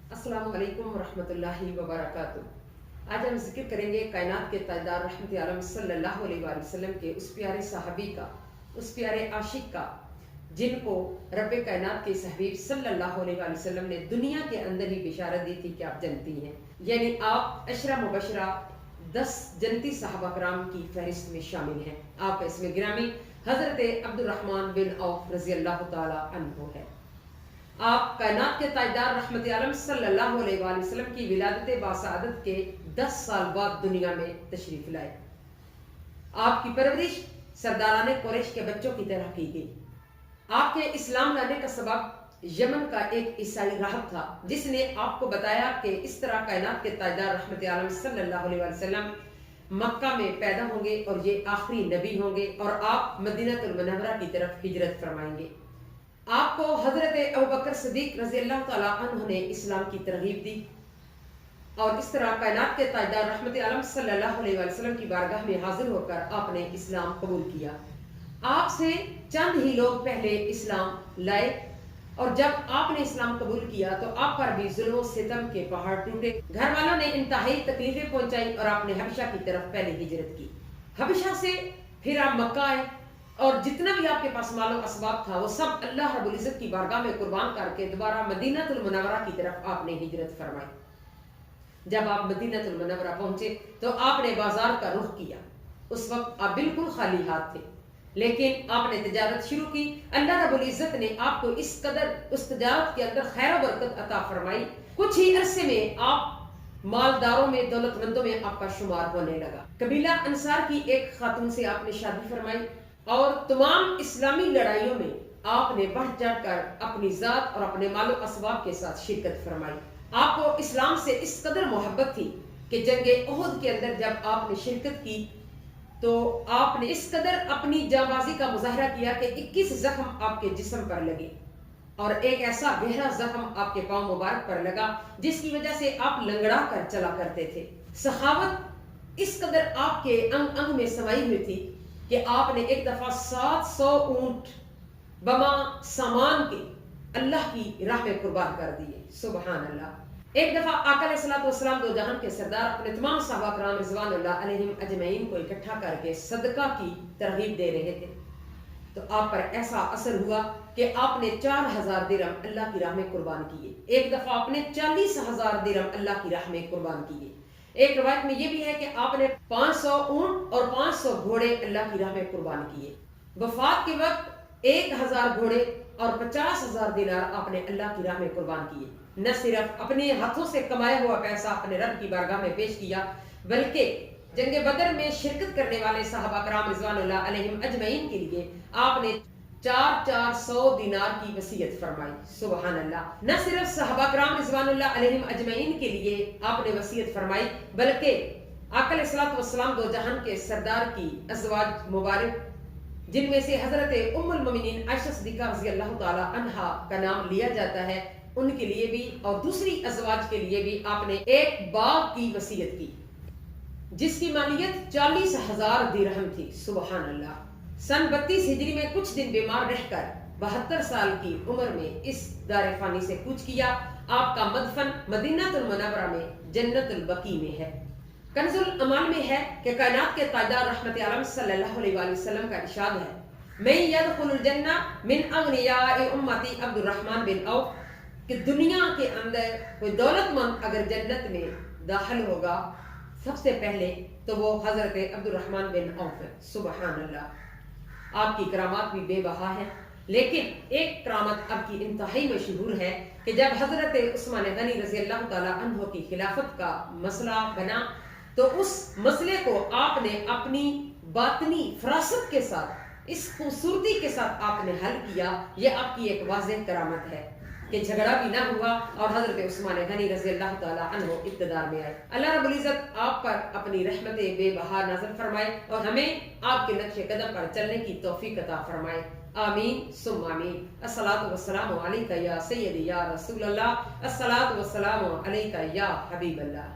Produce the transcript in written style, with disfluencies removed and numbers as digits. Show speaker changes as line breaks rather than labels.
अस्सलाम वालेकुम रहमतुल्लाहि व बरकातुहू। आज हम जिक्र करेंगे कायनात के ताजदार रहमत आलम सल्लल्लाहु अलैहि वसल्लम के उस प्यारे सहाबी का, उस प्यारे आशिक का, जिनको रब्बे कायनात के इस हबीब सल्लल्लाहु अलैहि वसल्लम ने दुनिया के अंदर ही बिशारत दी थी कि आप जनती हैं, यानी आप अशरा मुबशरा 10 जनती सहाबा कराम की फहरिस्त में शामिल हैं। आपका इसमें गिरामी हजरत अब्दुर्रहमान बिन औफ रजी अल्लाह ताला अन्हु है। आप कायनात के ताजदार रहमत आलम सल्लल्लाहु अलैहि वसल्लम की विलादत बासआदत के 10 साल बाद दुनिया में तशरीफ लाए। आपकी परवरिश सरदाराने कुरैश के बच्चों की तरह की गई। आपके इस्लाम लाने का सबब यमन का एक ईसाई राहब था, जिसने आपको बताया कि इस तरह कायनात के ताजदार रहमत आलम सल्लल्लाहु अलैहि वसल्लम मक्का में पैदा होंगे और ये आखिरी नबी होंगे और आप मदीनतुल मुनव्वरा की तरफ हिजरत फरमाएंगे। आपको हजरत अबू बकर सिद्दीक रजी अल्लाह ताला अन्हु ने इस्लाम की तरगीब दी और इस तरह कायनात के ताजदार रहमत आलम सल्लल्लाहु अलैहि वसल्लम की बारगाह में हाजिर होकर आपने इस्लाम कबूल किया। आपसे चंद ही लोग पहले इस्लाम लाए और जब आपने इस्लाम कबूल किया तो आप पर भी जुल्म सितम के पहाड़ टूटे। घर वालों ने इंतहाई तकलीफें पहुंचाई और आपने हबशा की तरफ पहले हिजरत की। हबशा से फिर आप मक्का आए और जितना भी आपके पास मालो असबाब था वो सब अल्लाह रब्बुल इज्जत की बारगाह में कुर्बान करके दोबारा मदीनतुल मुनव्वरा की तरफ आपने हिजरत फरमाई। जब आप मदीनतुल मुनव्वरा पहुंचे तो आपने बाजार का रुख किया। उस वक्त आप बिल्कुल खाली हाथ थे, लेकिन आपने तिजारत शुरू की। अल्लाह रब्बुल इज्जत ने आपको इस कदर उस तिजारत के अंदर खैर और बरकत अता फरमाई, कुछ ही अरसे में आप मालदारों में, दौलतमंदों में आपका शुमार होने लगा। कबीला अंसार की एक खातून से आपने शादी फरमाई और तमाम इस्लामी लड़ाइयों में आपने बढ़ चढ़ कर अपनी जात और अपने मालो असबाब के साथ शिरकत फरमाई। आपको इस्लाम से इस कदर मोहब्बत थी कि जंगे उहुद के अंदर जब आपने शिरकत की तो आपने इस कदर अपनी जांबाजी का मुजाहरा किया कि 21 जख्म आपके जिस्म पर लगे और एक ऐसा गहरा जख्म आपके पांव मुबारक पर लगा जिसकी वजह से आप लंगड़ा कर चला करते थे। सखावत इस कदर आपके अंग अंग में समाई हुई थी कि आपने एक दफा 700 ऊंट बमा सामान के अल्लाह की राह में कुर्बान कर दिए। सुबहान अल्लाह। एक दफा आका अलैहिस्सलाम दो जहान के सरदार अपने तमाम सहाबा कराम रिज़वानुल्लाह अलैहिम अजमईन को इकट्ठा करके सदका की तरगीब दे रहे थे तो आप पर ऐसा असर हुआ कि आपने 4000 दिरहम अल्लाह की राह में कुर्बान किए। एक दफा आपने 40,000 दिरहम अल्लाह की राह में कुर्बान किए। एक रवायत में यह भी है कि आपने 500 ऊंट और 500 घोड़े अल्लाह की राह में कुर्बान किए। वफात के वक्त 1000 घोड़े और 50,000 दिनार आपने अल्लाह की राह में कुर्बान किए। न सिर्फ अपने हाथों से कमाया हुआ पैसा अपने रब की बारगाह में पेश किया, बल्कि जंगे बदर में शिरकत करने वाले सहाबा कराम रिज़वानुल्लाह अलैहिम अजमईन के लिए आपने 400 दिनार की वसीयत फरमाई। सुबहान अल्लाह। न सिर्फ सहाबा कराम रिज़वानुल्लाह अलैहिम अजमईन के लिए आपने वसीयत फरमाई, बल्कि आका अलैहिस्सलाम दो जहान के सरदार की अज़वाज मुबारक जिनमें से हजरत उम्मुल मोमिनीन आयशा सिद्दीक़ा रज़ी अल्लाह ताला अन्हा का नाम लिया जाता है, उनके लिए भी और दूसरी अज़वाज के लिए भी आपने एक बाग की वसीयत की जिसकी मालियत 40,000 दिरहम थी। सुबहान अल्लाह। सन 32 हिजरी में कुछ दिन बीमार रहकर 72 साल की उम्र में इस दारे फानी से कूच किया। आपका मदफन मदीनतुल मुनव्वरा में जन्नतुल बकी में है। कंजुल अमान में है कि कायनात के ताजदार रहमत आलम सल्लल्लाहु अलैहि वसल्लम का इरशाद है, मैं यदखुलुल जन्ना मिन अगनियाए उम्मती अब्दुर्रहमान बिन औफ, कि दुनिया के अंदर कोई दौलतमंद अगर जन्नत में दाखिल होगा सबसे पहले तो वो हजरत अब्दुर्रहमान बिन औफ है। सुबहान अल्लाह। आपकी करामात भी बेबहा है, लेकिन एक करामत आपकी इंतहाई मशहूर है कि जब हजरत उस्मान गनी रजी अल्लाह ताला अन्हु की खिलाफत का मसला बना तो उस मसले को आपने अपनी बातनी फरासत के साथ, इस खूबसूरती के साथ आपने हल किया। यह आपकी एक वाज़ेह करामत है कि झगड़ा भी ना हुआ और हजरत उस्मान गनी रजी अल्लाह ताला अन्हु इक़्तिदार में आए। अल्लाह रब्बुल इज़्ज़त आप पर अपनी रहमतें बेबहा नाज़िल फरमाए और हमें आपके नक्शे कदम पर चलने की तौफीक अता फरमाए। आमीन सुम्मा आमीन। अस्सलातु वस्सलामु अलैका या सय्यदी या रसूल अल्लाह, अस्सलातु वस्सलामु अलैका या हबीब अल्लाह।